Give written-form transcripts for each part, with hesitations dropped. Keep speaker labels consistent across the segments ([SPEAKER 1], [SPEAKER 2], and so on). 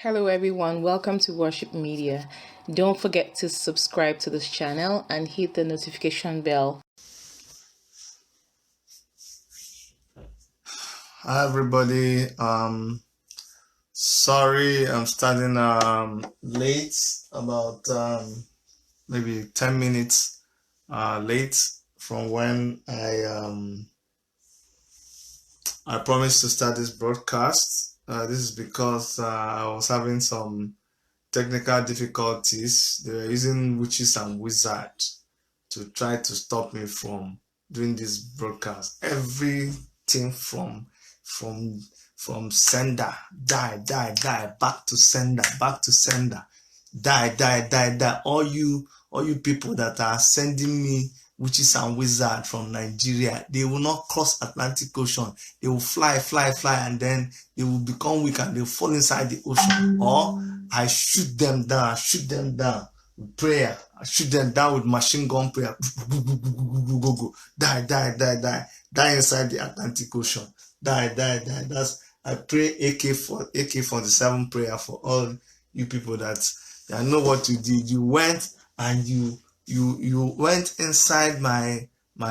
[SPEAKER 1] Hello, everyone. Welcome to Worship Media. Don't forget to subscribe to this channel and hit the notification bell.
[SPEAKER 2] Hi everybody. Sorry I'm starting late, about maybe 10 minutes late from when I promised to start this broadcast. This is because I was having some technical difficulties. They were using witches and wizards to try to stop me from doing this broadcast. Everything from from sender, die, back to sender, die. All you people that are sending me witches and wizards from Nigeria, they will not cross Atlantic Ocean. They will fly, and then they will become weak and they'll fall inside the ocean. Or I shoot them down with prayer. I shoot them down with machine gun prayer. Die inside the Atlantic Ocean. Die. I pray AK-47 prayer for all you people that I know what you did. You went and you went inside my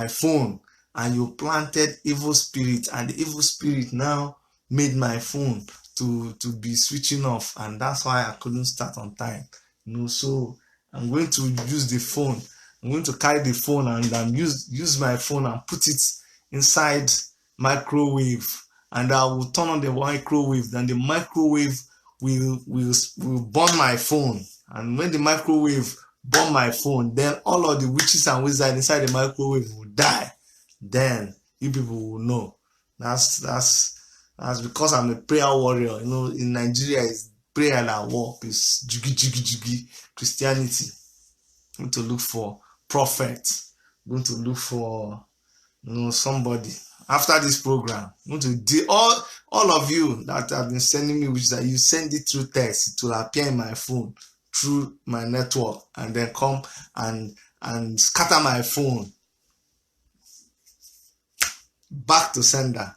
[SPEAKER 2] phone and you planted evil spirit, and the evil spirit now made my phone to be switching off, and that's why I couldn't start on time. So I'm going to use the phone. I'm going to carry the phone and use my phone and put it inside microwave, and I will turn on the microwave. Then the microwave will burn my phone, and when the microwave burn my phone, then all of the witches and wizards inside the microwave will die. Then you people will know. That's because I'm a prayer warrior. In Nigeria, it's prayer and war. It's jiggy Christianity. I'm going to look for prophets. I'm going to look for somebody. After this program, I'm going to do all of you that have been sending me, which that you send it through text, it will appear in my phone through my network, and then come and scatter my phone. Back to sender.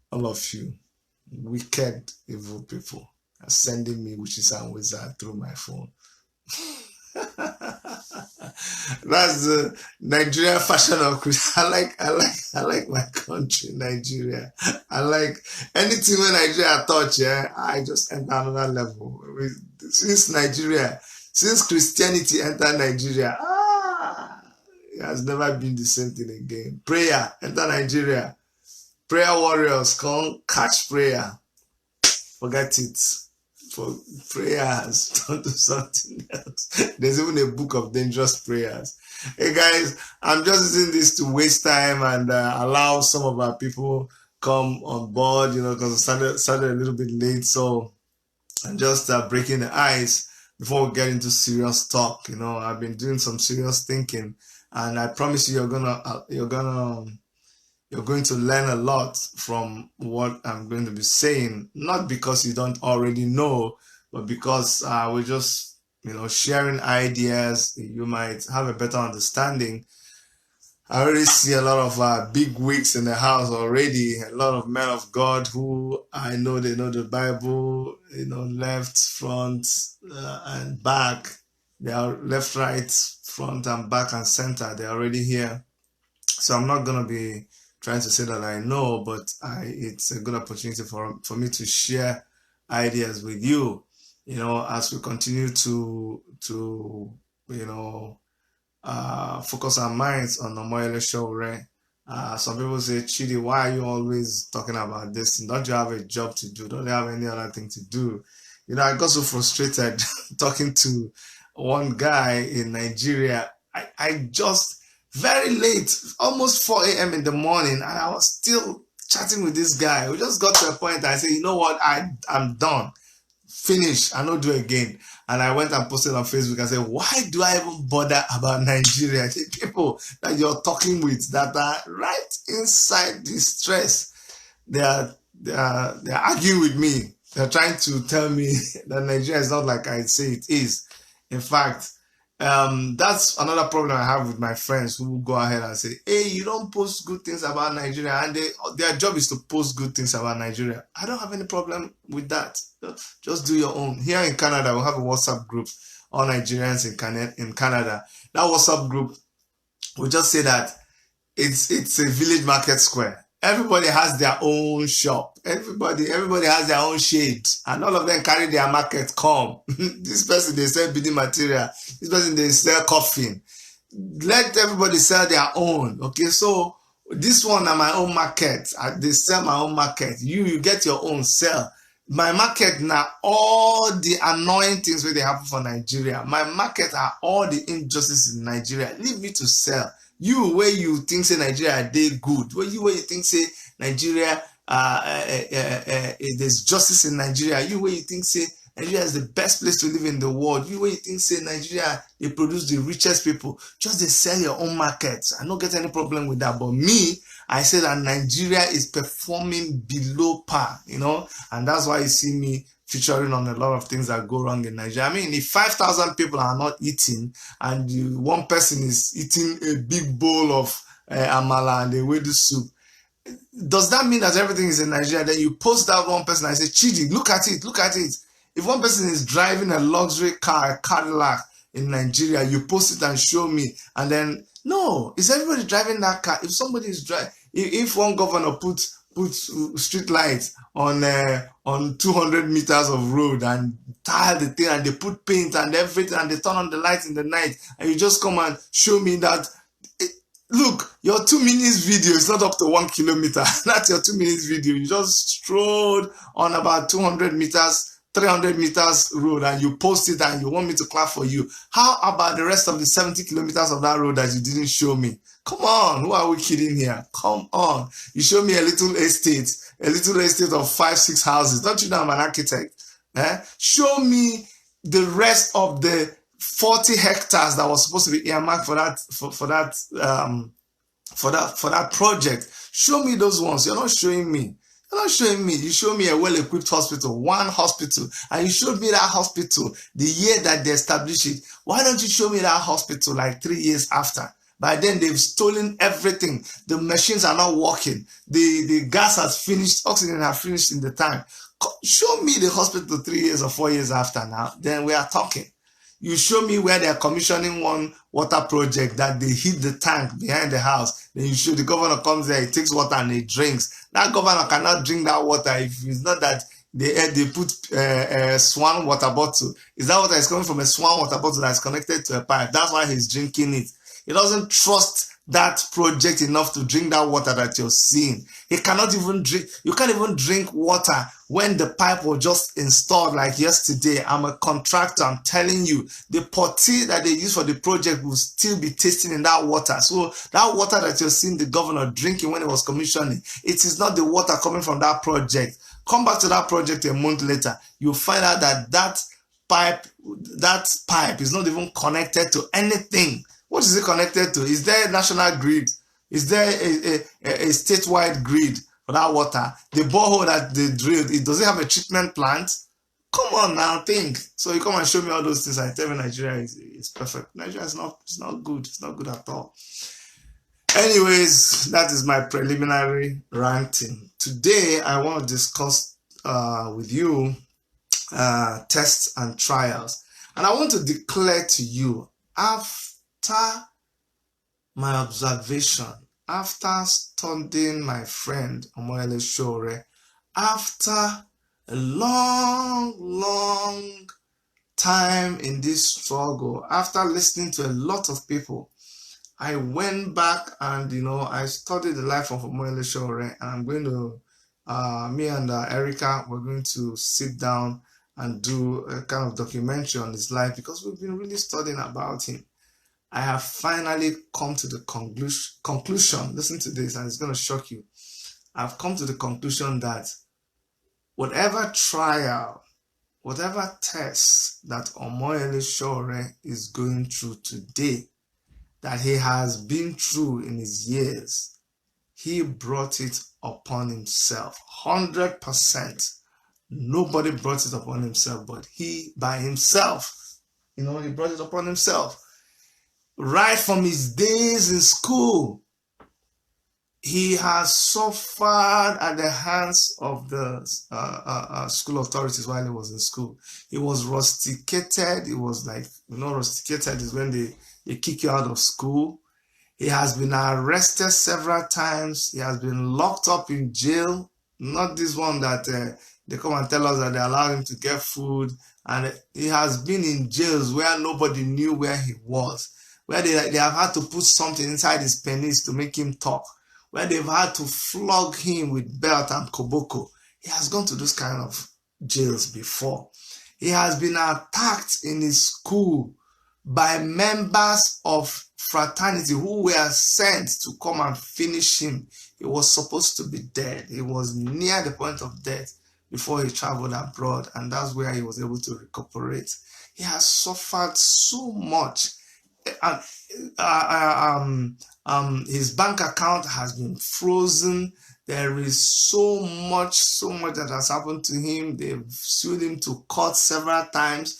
[SPEAKER 2] All of you wicked, evil people are sending me witches and wizards through my phone. That's the Nigerian fashion of Christianity. I like my country, Nigeria. I like anything when Nigeria touch. I just enter another level. Since Christianity entered Nigeria, it has never been the same thing again. Prayer enter Nigeria. Prayer warriors come catch prayer. Forget it. For prayers, don't do something else. There's even a book of dangerous prayers. Hey guys, I'm just using this to waste time and allow some of our people come on board, because I started a little bit late. So I'm just breaking the ice before we get into serious talk. I've been doing some serious thinking, and I promise you, you're going to learn a lot from what I'm going to be saying, not because you don't already know, but because we're just, sharing ideas. You might have a better understanding. I already see a lot of big wigs in the house already, a lot of men of God who I know they know the Bible, left, front, and back. They are left, right, front, and back, and center. They're already here. So I'm not going to be trying to say that I know, but it's a good opportunity for me to share ideas with you, as we continue to focus our minds on Omoyele Sowore. Some people say, Chidi, why are you always talking about this? Don't you have a job to do? Don't you have any other thing to do? I got so frustrated talking to one guy in Nigeria. I just very late, almost 4 a.m. in the morning, and I was still chatting with this guy. We just got to a point. I said, you know what? I'm done. Finish. I don't do it again. And I went and posted on Facebook and said, why do I even bother about Nigeria? The people that you're talking with that are right inside the stress, they're arguing with me. They're trying to tell me that Nigeria is not like I say it is. In fact, That's another problem I have with my friends who go ahead and say, hey, you don't post good things about Nigeria, and their job is to post good things about Nigeria. I don't have any problem with that. Just do your own. Here in Canada, we have a WhatsApp group, all Nigerians in Canada. That WhatsApp group, we just say that it's a village market square. Everybody has their own shop. Everybody has their own shade, and all of them carry their market come. This person they sell building material. This person they sell coffin. Let everybody sell their own. Okay, so this one are my own market. They sell my own market. You get your own sell. My market now all the annoying things where they happen for Nigeria. My market are all the injustices in Nigeria. Leave me to sell. You where you think say Nigeria they good. Where you think say Nigeria there's justice in Nigeria. You where you think say Nigeria is the best place to live in the world. You where you think say Nigeria they produce the richest people. Just they sell your own markets. I don't get any problem with that. But me, I say that Nigeria is performing below par, and that's why you see me featuring on a lot of things that go wrong in Nigeria. I mean, if 5,000 people are not eating and one person is eating a big bowl of amala and a wedu soup, does that mean that everything is in Nigeria? Then you post that one person and say, Chidi, look at it, look at it. If one person is driving a luxury car, a Cadillac in Nigeria, you post it and show me, and then no, is everybody driving that car? If somebody is driving, if one governor puts street lights on 200 meters of road and tile the thing, and they put paint and everything, and they turn on the lights in the night, and you just come and show me that, look, your 2 minutes video is not up to 1 kilometer. That's your 2 minutes video. You just strode on about 200 meters 300 meters road and you post it and you want me to clap for you. How about the rest of the 70 kilometers of that road that you didn't show me? Come on, who are we kidding here? Come on. You show me a little estate of 5-6 houses. Don't you know I'm an architect? Show me the rest of the 40 hectares that was supposed to be earmarked for that project. Show me those ones. You're not showing me. You're not showing me. You show me a well-equipped hospital, one hospital, and you showed me that hospital the year that they established it. Why don't you show me that hospital like 3 years after? By then, they've stolen everything. The machines are not working. The gas has finished. Oxygen has finished in the tank. Show me the hospital 3 years or 4 years after now. Then we are talking. You show me where they are commissioning one water project that they heat the tank behind the house. Then you show the governor comes there, he takes water and he drinks. That governor cannot drink that water if it's not that they put a swan water bottle. Is that water is coming from a swan water bottle that is connected to a pipe? That's why he's drinking it. He doesn't trust that project enough to drink that water that you're seeing. He cannot even drink. You can't even drink water when the pipe was just installed like yesterday. I'm a contractor. I'm telling you, the potty that they use for the project will still be tasting in that water. So that water that you're seeing the governor drinking when he was commissioning, it is not the water coming from that project. Come back to that project a month later, you'll find out that pipe is not even connected to anything. What is it connected to? Is there a national grid? Is there a statewide grid for that water? The borehole that they drilled, does it have a treatment plant? Come on now, think. So you come and show me all those things and tell me Nigeria is perfect. Nigeria is not good. It's not good at all. Anyways, that is my preliminary ranting. Today, I want to discuss with you tests and trials. And I want to declare to you, after my observation, after studying my friend Omoyele Sowore, after a long time in this struggle, after listening to a lot of people, I went back and I studied the life of Omoyele Sowore, and I'm going to me and Erica, we're going to sit down and do a kind of documentary on his life because we've been really studying about him. I have finally come to the conclusion, listen to this, and it's going to shock you. I've come to the conclusion that whatever trial, whatever test that Omoyele Sowore is going through today, that he has been through in his years, he brought it upon himself, 100%. Nobody brought it upon himself, but he by himself, he brought it upon himself. right from his days in school, he has suffered at the hands of the school authorities while he was in school. He was rusticated. It was like, rusticated is when they kick you out of school. He has been arrested several times. He has been locked up in jail. Not this one that they come and tell us that they allow him to get food. And he has been in jails where nobody knew where he was, where they have had to put something inside his penis to make him talk, where they've had to flog him with belt and koboko. He has gone to those kind of jails before. He has been attacked in his school by members of fraternity who were sent to come and finish him. He was supposed to be dead. He was near the point of death before he traveled abroad, and that's where he was able to recuperate. He has suffered so much. His bank account has been frozen. There is so much that has happened to him. They've sued him to court several times.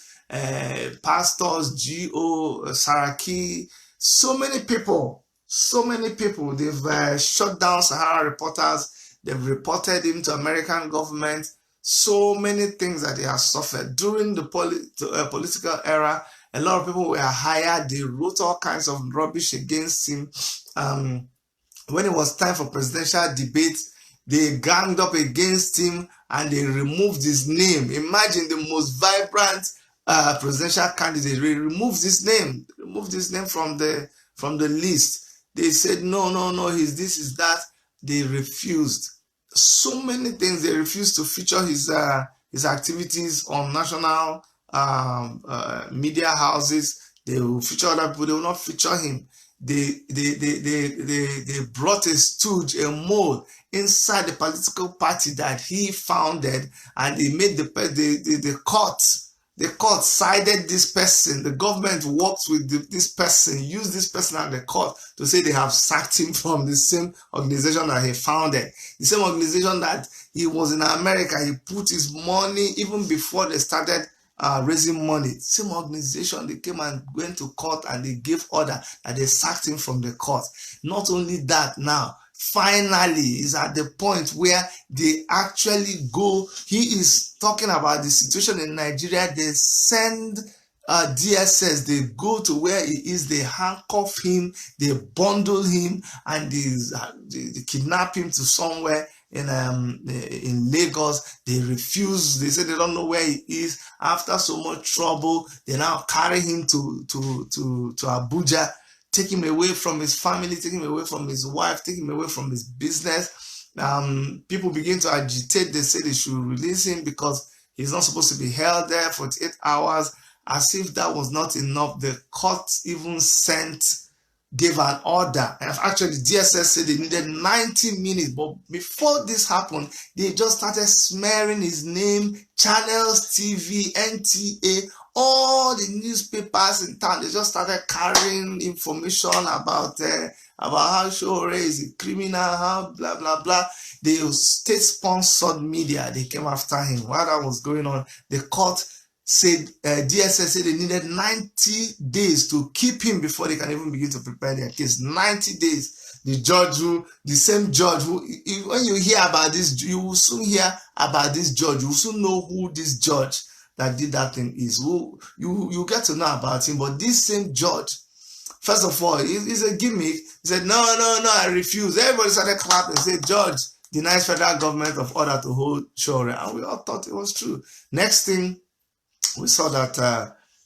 [SPEAKER 2] Pastors, G.O., Saraki, so many people. They've shut down Sahara reporters. They've reported him to American government. So many things that he has suffered. During the political era, a lot of people were hired. They wrote all kinds of rubbish against him. When it was time for presidential debate, they ganged up against him and they removed his name. Imagine the most vibrant presidential candidate. They removed his name from the list. They said, no, he's this, is that. They refused. So many things. They refused to feature his activities on national media houses. They will feature other people. They will not feature him. They brought a stooge, a mole inside the political party that he founded, and they made the court. The court sided this person. The government worked with this person, used this person at the court to say they have sacked him from the same organization that he founded. The same organization that he was in America. He put his money even before they started raising money. Same organization, they came and went to court and they gave order that they sacked him from the court. Not only that, now finally is at the point where they actually go. He is talking about the situation in Nigeria. They send DSS. They go to where he is. They handcuff him. They bundle him, and they kidnap him to somewhere in Lagos. They refuse. They say they don't know where he is. After so much trouble, they now carry him to Abuja, take him away from his family, take him away from his wife, take him away from his business. People begin to agitate. They say they should release him because he's not supposed to be held there for 8 hours. As if that was not enough, the court even gave an order. And actually, DSS said they needed 90 minutes. But before this happened, they just started smearing his name, channels, TV, NTA, all the newspapers in town. They just started carrying information about how Sowore is a criminal, how blah, blah, blah. The state-sponsored media, they came after him. While that was going on, the court said, DSS said they needed 90 days to keep him before they can even begin to prepare their case. 90 days. The same judge who, when you hear about this, you will soon hear about this judge. You will soon know who this judge that did that thing is. Who you get to know about him. But this same judge, first of all, it's a gimmick. He said, no, I refuse. Everybody started clapping and said, Judge denies federal government of order to hold Sowore. And we all thought it was true. Next thing, we saw that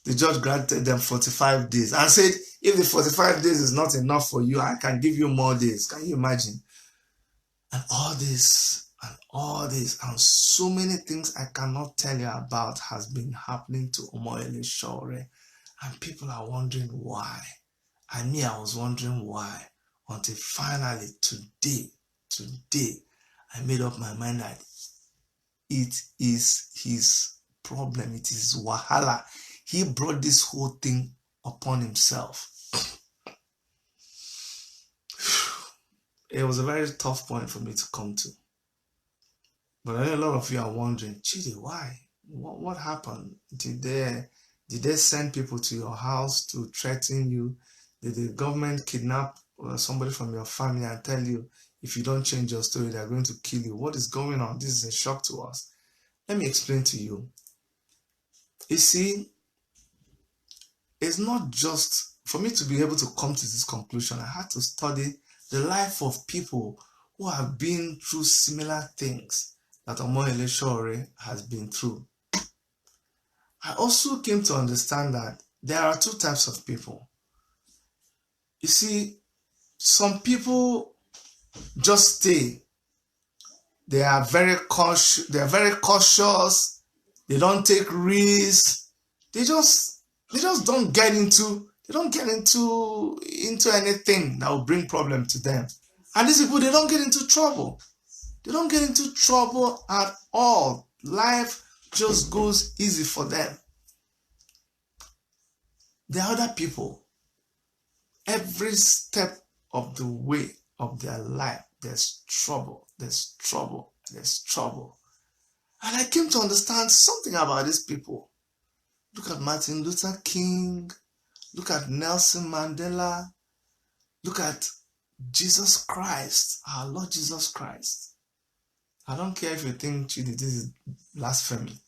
[SPEAKER 2] the judge granted them 45 days and said, if the 45 days is not enough for you, I can give you more days. Can you imagine? And all this, and so many things I cannot tell you about has been happening to Omoyele Sowore. And people are wondering why. And me, I was wondering why. Until finally today, I made up my mind that it is his problem. It is wahala. He brought this whole thing upon himself. It was a very tough point for me to come to. But I know a lot of you are wondering, Chidi, why? What happened? Did they send people to your house to threaten you? Did the government kidnap somebody from your family and tell you, if you don't change your story, they're going to kill you? What is going on? This is a shock to us. Let me explain to you. You see, it's not just for me to be able to come to this conclusion. I had to study the life of people who have been through similar things that Omoyele Sowore has been through. I also came to understand that there are two types of people. You see, some people just stay. They are very cautious. They are very cautious. They don't take risks. They just don't get into anything that will bring problem to them. And these people, they don't get into trouble. They don't get into trouble at all. Life just goes easy for them. There are other people. Every step of the way of their life, there's trouble, there's trouble, there's trouble. And I came to understand something about these people. Look at Martin Luther King. Look at Nelson Mandela. Look at Jesus Christ, our Lord Jesus Christ. I don't care if you think, Chidi, this is blasphemy.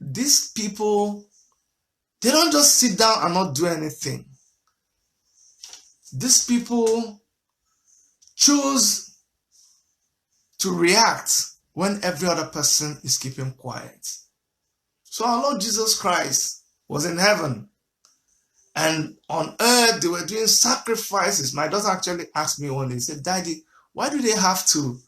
[SPEAKER 2] These people, they don't just sit down and not do anything. These people choose to react when every other person is keeping quiet. So our Lord Jesus Christ was in heaven, and on earth they were doing sacrifices. My daughter actually asked me one day, said, "Daddy, why do they have to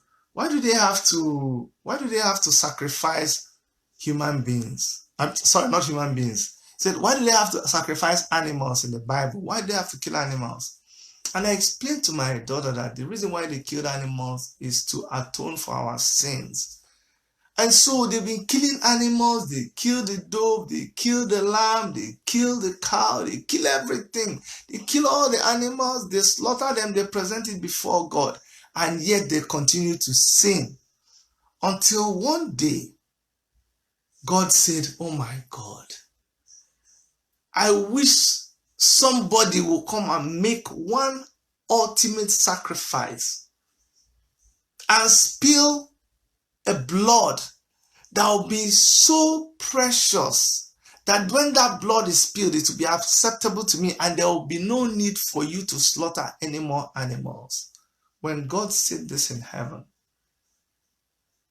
[SPEAKER 2] sacrifice human beings? I'm sorry, not human beings." He said, "Why do they have to sacrifice animals in the Bible? Why do they have to kill animals?" And I explained to my daughter that the reason why they killed animals is to atone for our sins. And so they've been killing animals. They kill the dove, they kill the lamb, they kill the cow, they kill everything. They kill all the animals, they slaughter them, they present it before God. And yet they continue to sin. Until one day, God said, "Oh my God, I wish somebody will come and make one ultimate sacrifice and spill a blood that will be so precious that when that blood is spilled, it will be acceptable to me, and there will be no need for you to slaughter any more animals." When God said this in heaven,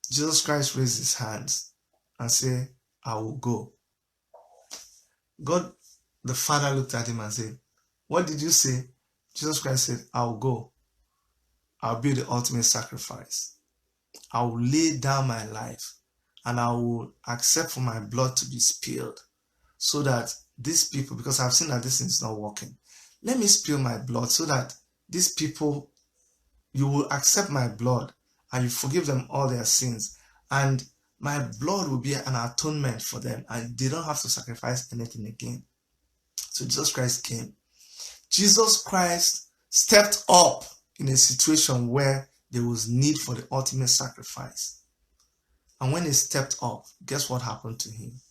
[SPEAKER 2] Jesus Christ raised his hands and said, "I will go." God, the Father, looked at him and said, "What did you say?" Jesus Christ said, "I will go. I'll be the ultimate sacrifice. I will lay down my life, and I will accept for my blood to be spilled, so that these people, because I've seen that this thing is not working, let me spill my blood so that these people, you will accept my blood and you forgive them all their sins, and my blood will be an atonement for them, and they don't have to sacrifice anything again." So Jesus Christ came. Jesus Christ stepped up in a situation where there was need for the ultimate sacrifice. And when he stepped up, guess what happened to him?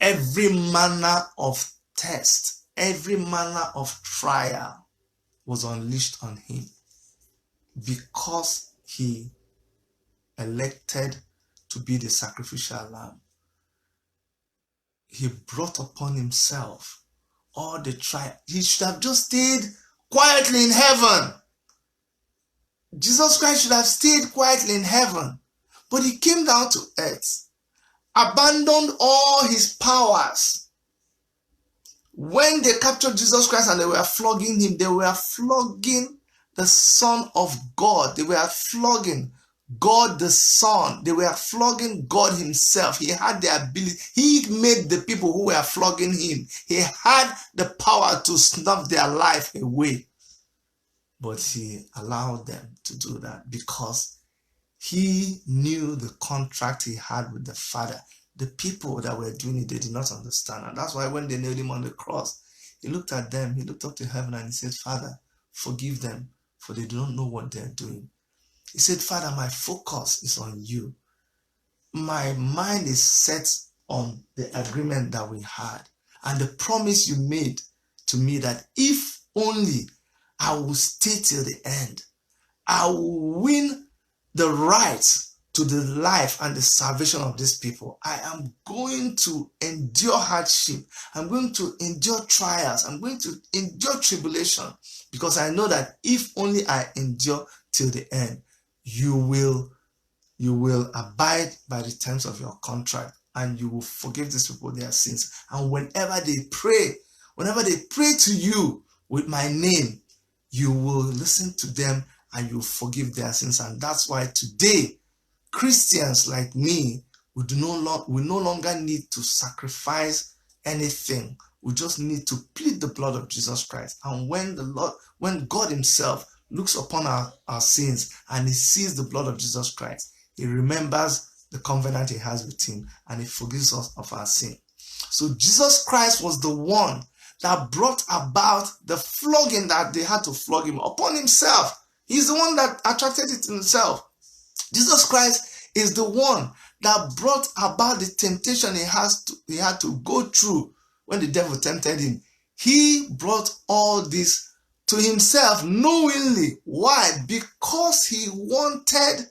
[SPEAKER 2] Every manner of test, every manner of trial was unleashed on him because he elected to be the sacrificial lamb. He brought upon himself all the trial. He should have just stayed quietly in heaven. Jesus Christ should have stayed quietly in heaven, but he came down to earth, abandoned all his powers. When they captured Jesus Christ and they were flogging him, they were flogging the Son of God. They were flogging God the Son. They were flogging God himself. He had the ability. He made the people who were flogging him. He had the power to snap their life away. But he allowed them to do that because he knew the contract he had with the Father. The people that were doing it, they did not understand. And that's why when they nailed him on the cross, he looked at them, he looked up to heaven and he said, "Father, forgive them, for they do not know what they're doing." He said, "Father, my focus is on you. My mind is set on the agreement that we had and the promise you made to me that if only I will stay till the end, I will win the right to the life and the salvation of these people. I am going to endure hardship. I'm going to endure trials. I'm going to endure tribulation, because I know that if only I endure till the end, you will abide by the terms of your contract, and you will forgive these people their sins. And whenever they pray to you with my name, you will listen to them and you forgive their sins. And that's why today, Christians like me, we no longer need to sacrifice anything. We just need to plead the blood of Jesus Christ. And when God himself looks upon our sins and he sees the blood of Jesus Christ, he remembers the covenant he has with him and he forgives us of our sin. So Jesus Christ was the one that brought about the flogging that they had to flog him upon himself. He's the one that attracted it himself. Jesus Christ is the one that brought about the temptation he had to go through when the devil tempted him. He brought all this to himself knowingly. Why? Because he wanted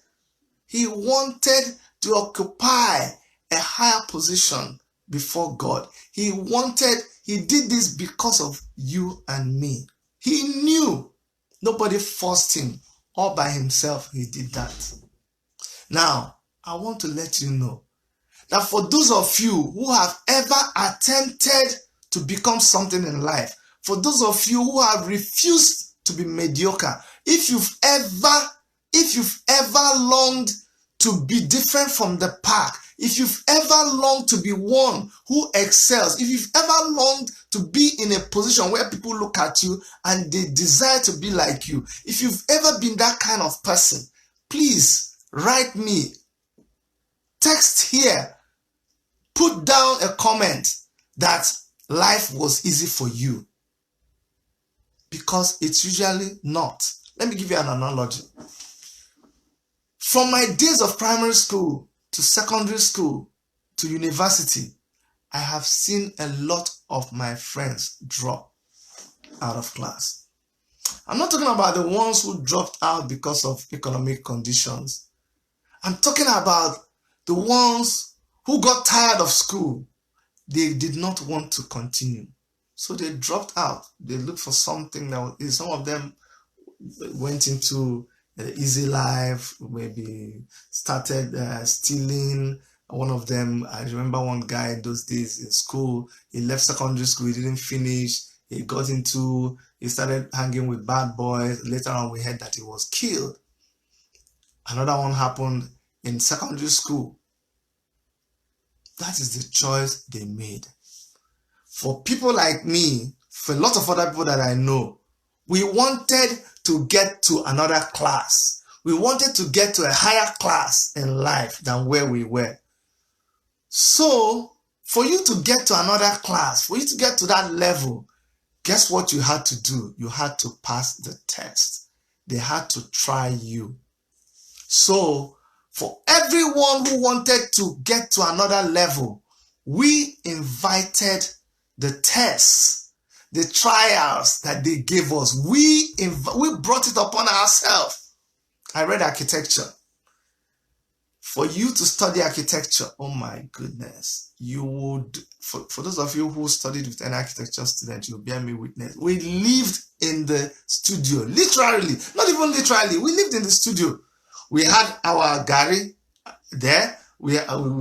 [SPEAKER 2] to occupy a higher position before God. He did this because of you and me. He knew. Nobody forced him. All by himself, he did that. Now, I want to let you know that for those of you who have ever attempted to become something in life, for those of you who have refused to be mediocre, if you've ever longed to be different from the pack, if you've ever longed to be one who excels, if you've ever longed to be in a position where people look at you and they desire to be like you, if you've ever been that kind of person, please write me, text here, put down a comment that life was easy for you, because it's usually not. Let me give you an analogy. From my days of primary school to secondary school to university, I have seen a lot of my friends drop out of class. I'm not talking about the ones who dropped out because of economic conditions. I'm talking about the ones who got tired of school. They did not want to continue, so they dropped out. They looked for something some of them went into the easy life, maybe started stealing. One of them, I remember one guy in those days in school, he left secondary school, he didn't finish, he started hanging with bad boys. Later on, we heard that he was killed. Another one happened in secondary school. That is the choice they made. For people like me, for a lot of other people that I know, we wanted to get to another class. We wanted to get to a higher class in life than where we were. So, for you to get to another class, for you to get to that level, guess what you had to do? You had to pass the test. They had to try you. So, for everyone who wanted to get to another level, we invited the tests, the trials that they gave us. We brought it upon ourselves. I read architecture. For you to study architecture, oh my goodness, you would, for those of you who studied with an architecture student, you'll bear me witness. We lived in the studio, literally, not even literally, we lived in the studio. We had our gari there. We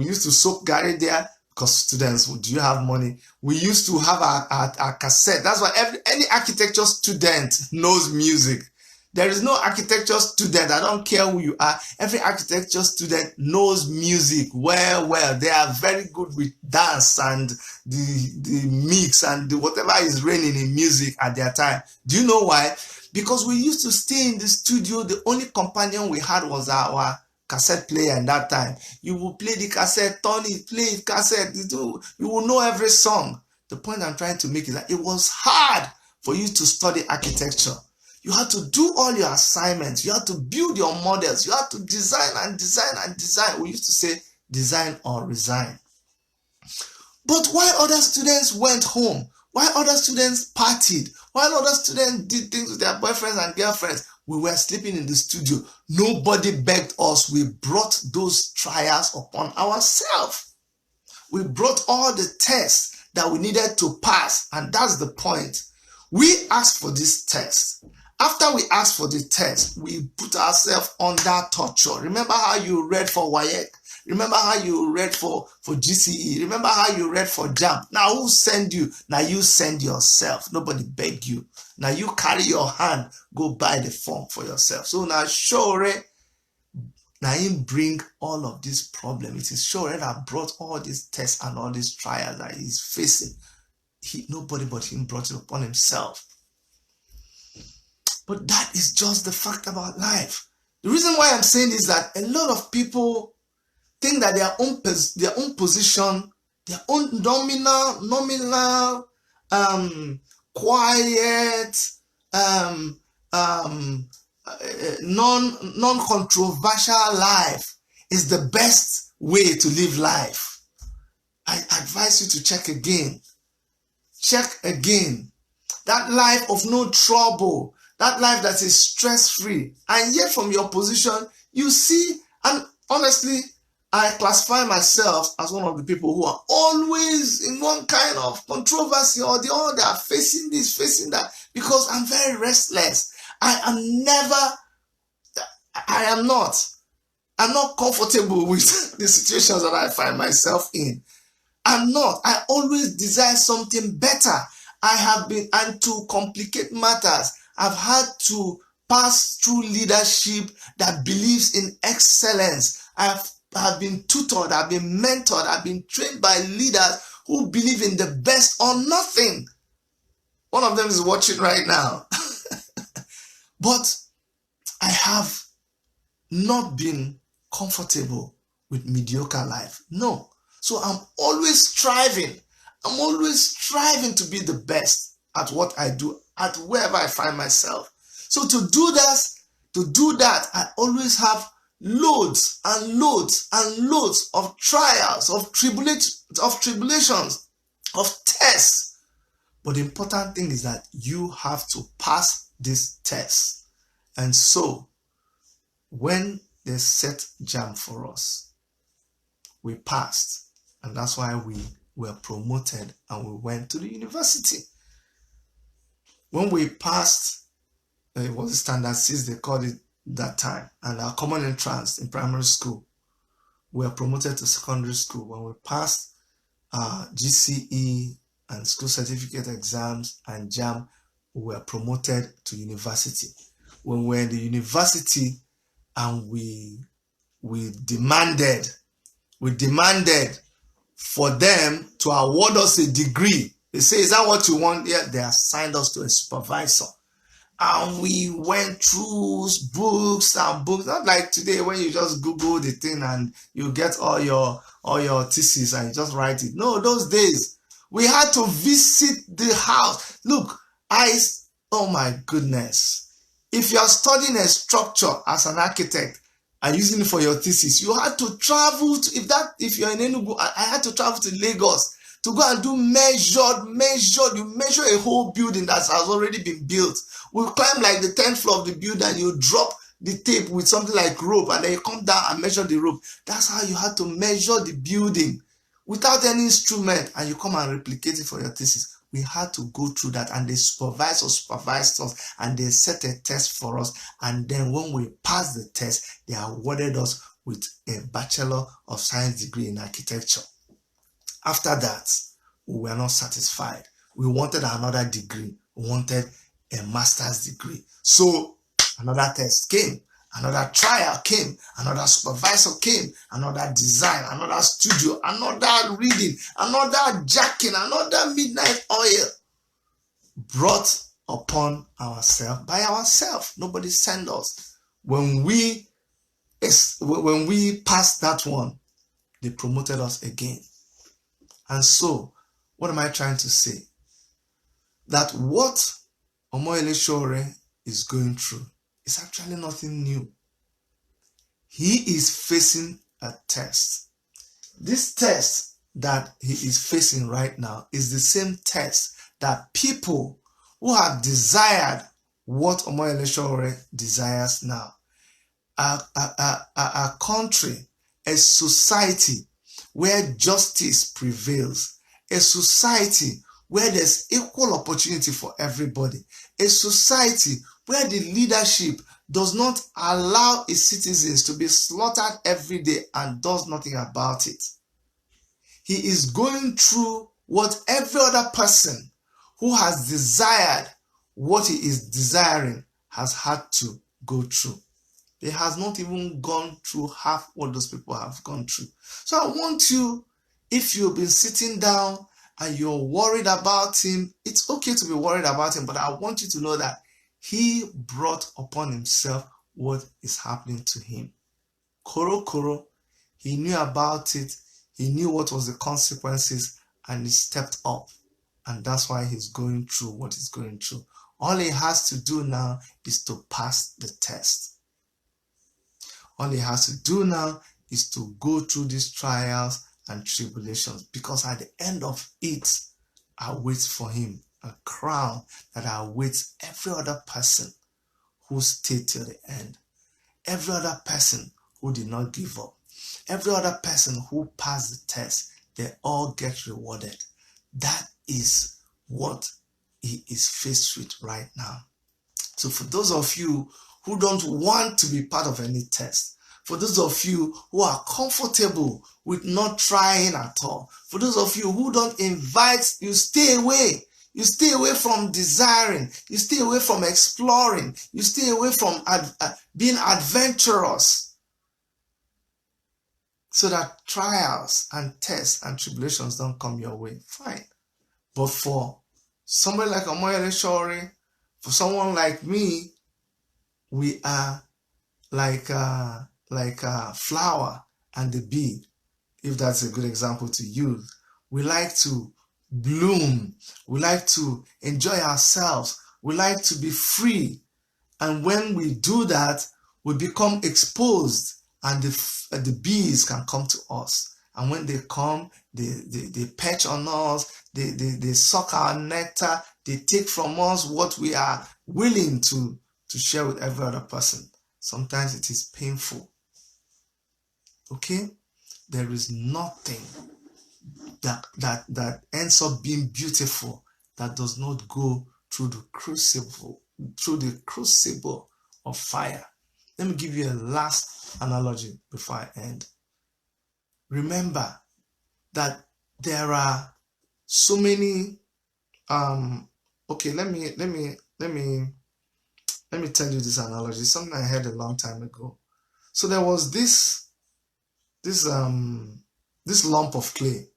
[SPEAKER 2] used to soak gari there because students, do you have money? We used to have our cassette. That's why any architecture student knows music. There is no architecture student, I don't care who you are, every architecture student knows music well. They are very good with dance and the mix and whatever is reigning in music at their time. Do you know why? Because we used to stay in the studio. The only companion we had was our cassette player in that time. You will play the cassette, turn it, play it, cassette. You will know every song. The point I'm trying to make is that it was hard for you to study architecture. You had to do all your assignments. You had to build your models. You had to design and design and design. We used to say design or resign. But while other students went home, While other students partied, while other students did things with their boyfriends and girlfriends, we were sleeping in the studio. Nobody begged us. We brought those trials upon ourselves. We brought all the tests that we needed to pass, and that's the point. We asked for this test. After we asked for the test, we put ourselves under torture. Remember how you read for WAEC? Remember how you read for GCE? Remember how you read for JAM? Now who send you? Now you send yourself. Nobody beg you. Now you carry your hand, go buy the form for yourself. So now Sowore, now him bring all of this problem. It is Sowore that brought all these tests and all these trials that he's facing. Nobody but him brought it upon himself. But that is just the fact about life. The reason why I'm saying is that a lot of people think that their own position, their own nominal, quiet, non-controversial life is the best way to live life. I advise you to check again. Check again. That life of no trouble, that life that is stress-free, and yet from your position, you see, and honestly, I classify myself as one of the people who are always in one kind of controversy or the other, facing this, facing that, because I'm very restless. I'm not comfortable with the situations that I find myself in. I'm not. I always desire something better. And to complicate matters, I've had to pass through leadership that believes in excellence. I've been tutored, I've been mentored, I've been trained by leaders who believe in the best or nothing. One of them is watching right now. But I have not been comfortable with mediocre life. No. So I'm always striving. I'm always striving to be the best at what I do, at wherever I find myself. So to do that, I always have loads and loads and loads of trials, of tribulations, of tests. But the important thing is that you have to pass this test. And so, when they set JAM for us, we passed. And that's why we were promoted and we went to the university. When we passed, it was the standard 6, they called it that time, and our common entrance in primary school, we were promoted to secondary school. When we passed GCE and school certificate exams and JAM, we were promoted to university. When we were in the university, and we demanded for them to award us a degree. They say, is that what you want? Yeah, they assigned us to a supervisor. And we went through books and books. Not like today when you just Google the thing and you get all your thesis and you just write it. No, those days we had to visit the house. Look, oh my goodness. If you are studying a structure as an architect and using it for your thesis, you had to travel to, if you're in Enugu, I had to travel to Lagos to go and do you measure a whole building that has already been built. We climb like the 10th floor of the building and you drop the tape with something like rope and then you come down and measure the rope. That's how you had to measure the building without any instrument, and you come and replicate it for your thesis. We had to go through that, and they supervised us and they set a test for us, and then when we passed the test, they awarded us with a Bachelor of Science degree in architecture. After that, we were not satisfied. We wanted another degree. We wanted a master's degree. So another test came, another trial came, another supervisor came, another design, another studio, another reading, another jacking, another midnight oil brought upon ourselves by ourselves. Nobody sent us. When we passed that one, they promoted us again. And so, what am I trying to say? That what Omoyele Sowore is going through is actually nothing new. He is facing a test. This test that he is facing right now is the same test that people who have desired what Omoyele Sowore desires now, a country, a society where justice prevails, a society where there's equal opportunity for everybody, a society where the leadership does not allow its citizens to be slaughtered every day and does nothing about it. He is going through what every other person who has desired what he is desiring has had to go through. He has not even gone through half what those people have gone through. So I want you, if you've been sitting down and you're worried about him, it's okay to be worried about him, but I want you to know that he brought upon himself what is happening to him. Koro, he knew about it, he knew what was the consequences, and he stepped up. And that's why he's going through what he's going through. All he has to do now is to pass the test. All he has to do now is to go through these trials and tribulations, because at the end of it, awaits for him a crown that awaits every other person who stayed till the end, every other person who did not give up, every other person who passed the test. They all get rewarded. That is what he is faced with right now. So for those of you who don't want to be part of any test, for those of you who are comfortable with not trying at all, for those of you who don't invite, you stay away. You stay away from desiring. You stay away from exploring. You stay away from being adventurous, so that trials and tests and tribulations don't come your way. Fine. But for somebody like Omoyele Sowore, for someone like me, we are like a flower and the bee, if that's a good example to use. We like to bloom. We like to enjoy ourselves. We like to be free. And when we do that, we become exposed, and the bees can come to us. And when they come, they perch on us, they suck our nectar, they take from us what we are willing to share with every other person. Sometimes it is painful. Okay? There is nothing that ends up being beautiful that does not go through the crucible of fire. Let me give you a last analogy before I end. Remember that there are so many okay, let me tell you this analogy, something I heard a long time ago. So there was this lump of clay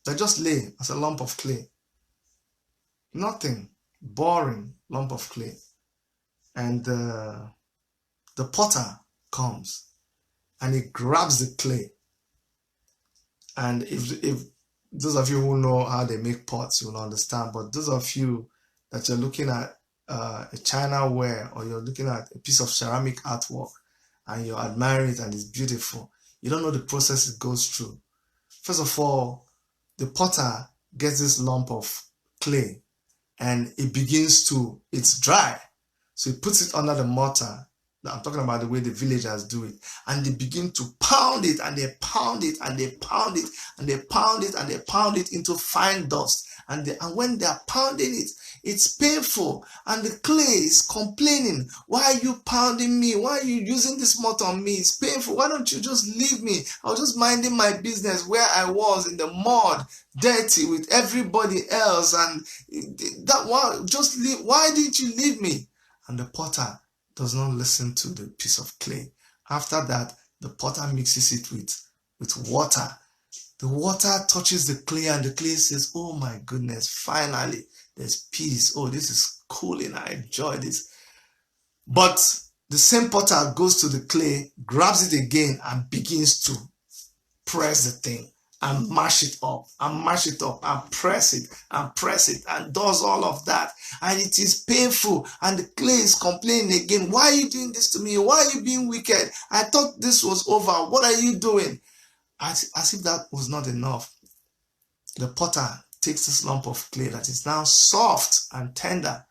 [SPEAKER 2] that just lay as a lump of clay. Nothing, boring lump of clay. And the potter comes and he grabs the clay. And if those of you who know how they make pots, you will understand. But those of you that you're looking at a china ware, or you're looking at a piece of ceramic artwork and you're admiring it and it's beautiful, you don't know the process it goes through. First of all, the potter gets this lump of clay and it's dry. So he puts it under the mortar. I'm talking about the way the villagers do it. And they begin to pound it, and they pound it, and they pound it, and they pound it, and they pound it into fine dust. And when they are pounding it, it's painful. And the clay is complaining, why are you pounding me? Why are you using this mortar on me? It's painful. Why don't you just leave me? I was just minding my business where I was in the mud, dirty with everybody else. And just leave. Why didn't you leave me? And the potter does not listen to the piece of clay. After that, the potter mixes it with water. The water touches the clay, and the clay says, oh my goodness, finally, there's peace. Oh, this is cooling. I enjoy this. But the same potter goes to the clay, grabs it again, and begins to press the thing and mash it up and press it and does all of that. And it is painful, and the clay is complaining again. Why are you doing this to me? Why are you being wicked? I thought this was over. What are you doing? As if that was not enough, the potter takes this lump of clay that is now soft and tender,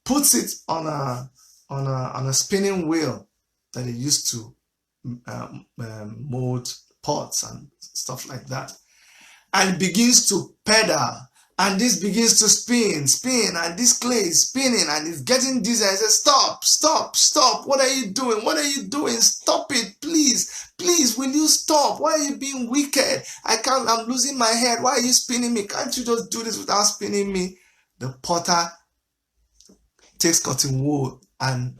[SPEAKER 2] puts it on a spinning wheel that they used to mold pots and stuff like that, and begins to pedal, and this begins to spin, and this clay is spinning, and it's getting dizzy. I said, stop, what are you doing, stop it, please, will you stop? Why are you being wicked? I'm losing my head. Why are you spinning me? Can't you just do this without spinning me? The potter takes cotton wool and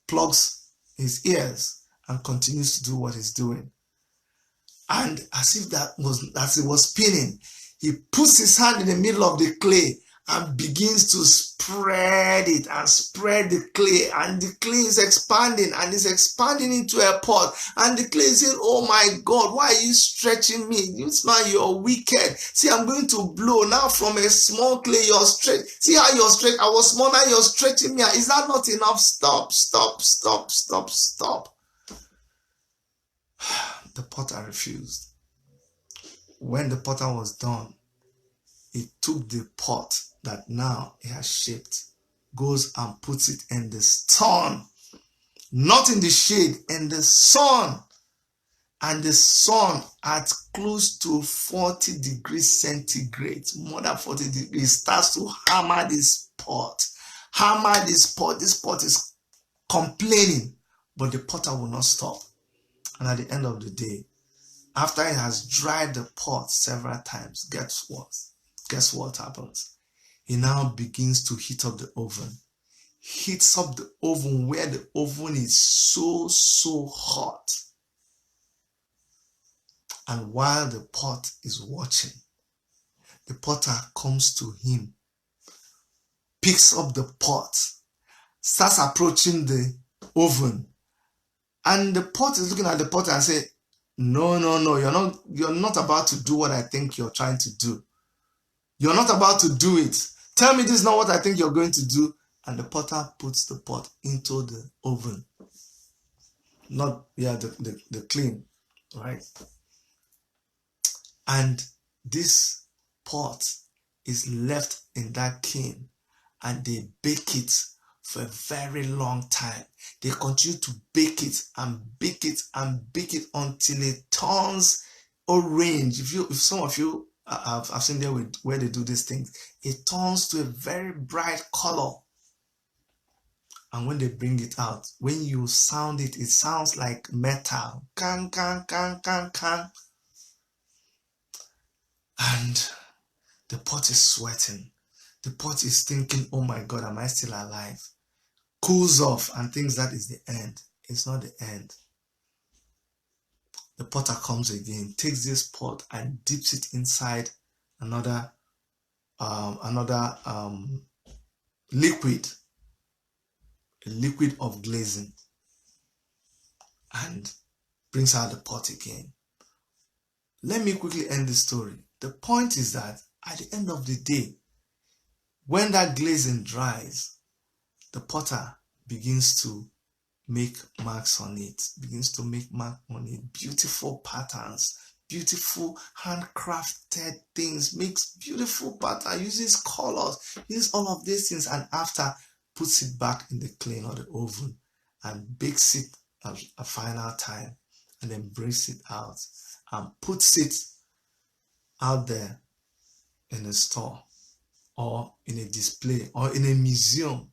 [SPEAKER 2] plugs his ears and continues to do what he's doing. And as it was spinning, he puts his hand in the middle of the clay and begins to spread it and spread the clay, and the clay is expanding and is expanding into a pot, and the clay is saying, oh my God, why are you stretching me? This man, you're wicked. See, I'm going to blow now. From a small clay, you're stretch. See how you're stretch. I was small, now you're stretching me. Is that not enough? Stop. The potter refused. When the potter was done, he took the pot that now he has shaped, goes and puts it in the sun, not in the shade, in the sun. And the sun at close to 40 degrees centigrade, more than 40 degrees, starts to hammer this pot. This pot is complaining, but the potter will not stop. And at the end of the day, after it has dried the pot several times, guess what happens? He now begins to heat up the oven. Heats up the oven where the oven is so hot. And while the pot is watching, the potter comes to him, picks up the pot, starts approaching the oven, and the pot is looking at the potter and say, no, you're not about to do what I think you're trying to do. You're not about to do it. Tell me this is not what I think you're going to do. And the potter puts the pot into the oven. The clean, right? And this pot is left in that kiln, and they bake it for a very long time. They continue to bake it and bake it and bake it until it turns orange. If some of you I've seen there where they do these things, it turns to a very bright color. And when they bring it out, when you sound it, it sounds like metal. Can. And the pot is sweating. The pot is thinking, oh my God, am I still alive? Cools off and thinks that is the end. It's not the end. The potter comes again, takes this pot and dips it inside another liquid, a liquid of glazing, and brings out the pot again. Let me quickly end this story. The point is that at the end of the day, when that glazing dries, the potter begins to make marks on it, beautiful patterns, beautiful handcrafted things, makes beautiful patterns, uses colors, uses all of these things, and after puts it back in the kiln or the oven and bakes it a final time, and then brings it out and puts it out there in a store or in a display or in a museum,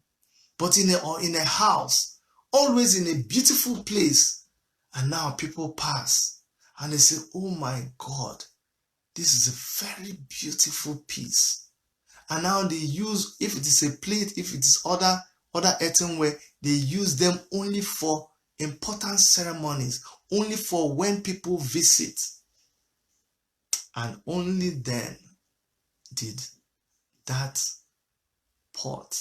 [SPEAKER 2] but in a house, always in a beautiful place. And now people pass and they say, oh my God, this is a very beautiful piece. And now they use, if it is a plate, if it is other earthenware, they use them only for important ceremonies, only for when people visit. And only then did that pot,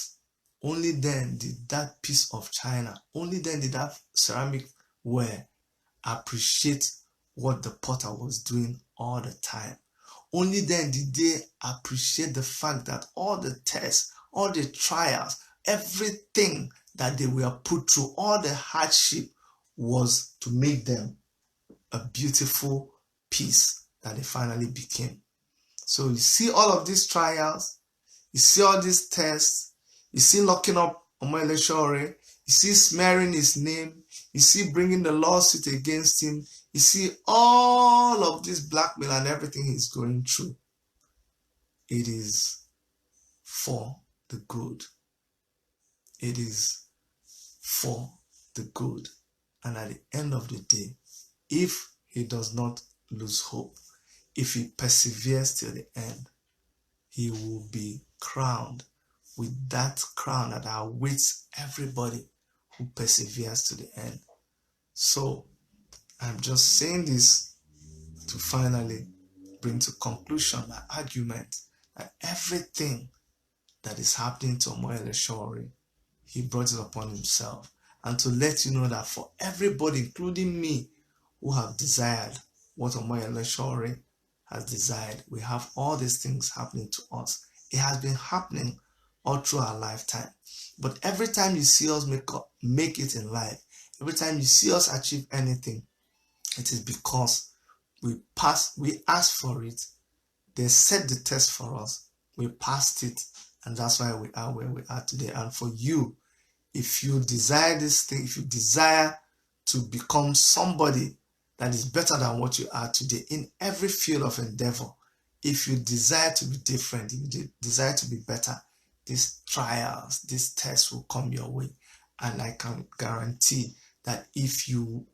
[SPEAKER 2] only then did that piece of china, only then did that ceramic ware appreciate what the potter was doing all the time. Only then did they appreciate the fact that all the tests, all the trials, everything that they were put through, all the hardship was to make them a beautiful piece that they finally became. So you see all of these trials, you see all these tests, you see locking up Omoyele Sowore, you see smearing his name, you see bringing the lawsuit against him, you see all of this blackmail and everything he's going through. It is for the good. It is for the good. And at the end of the day, if he does not lose hope, if he perseveres till the end, he will be crowned with that crown that awaits everybody who perseveres to the end. So I'm just saying this to finally bring to conclusion my argument that everything that is happening to Omoyele Sowore, he brought it upon himself. And to let you know that for everybody, including me, who have desired what Omoyele Sowore has desired, we have all these things happening to us. It has been happening all through our lifetime. But every time you see us make it in life, every time you see us achieve anything, it is because we asked for it, they set the test for us, we passed it, and that's why we are where we are today. And for you, if you desire this thing, if you desire to become somebody that is better than what you are today in every field of endeavor, if you desire to be different, if you desire to be better, these trials, these tests will come your way. And I can guarantee that if you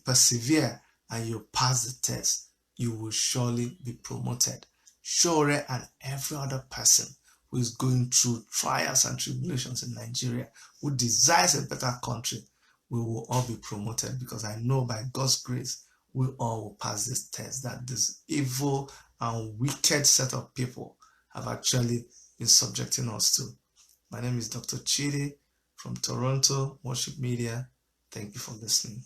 [SPEAKER 2] persevere and you pass the test, you will surely be promoted. Sowore and every other person who is going through trials and tribulations in Nigeria, who desires a better country, we will all be promoted, because I know by God's grace, we all will pass this test that this evil and wicked set of people have actually been subjecting us to. My name is Dr. Chidi from Toronto Worship Media. Thank you for listening.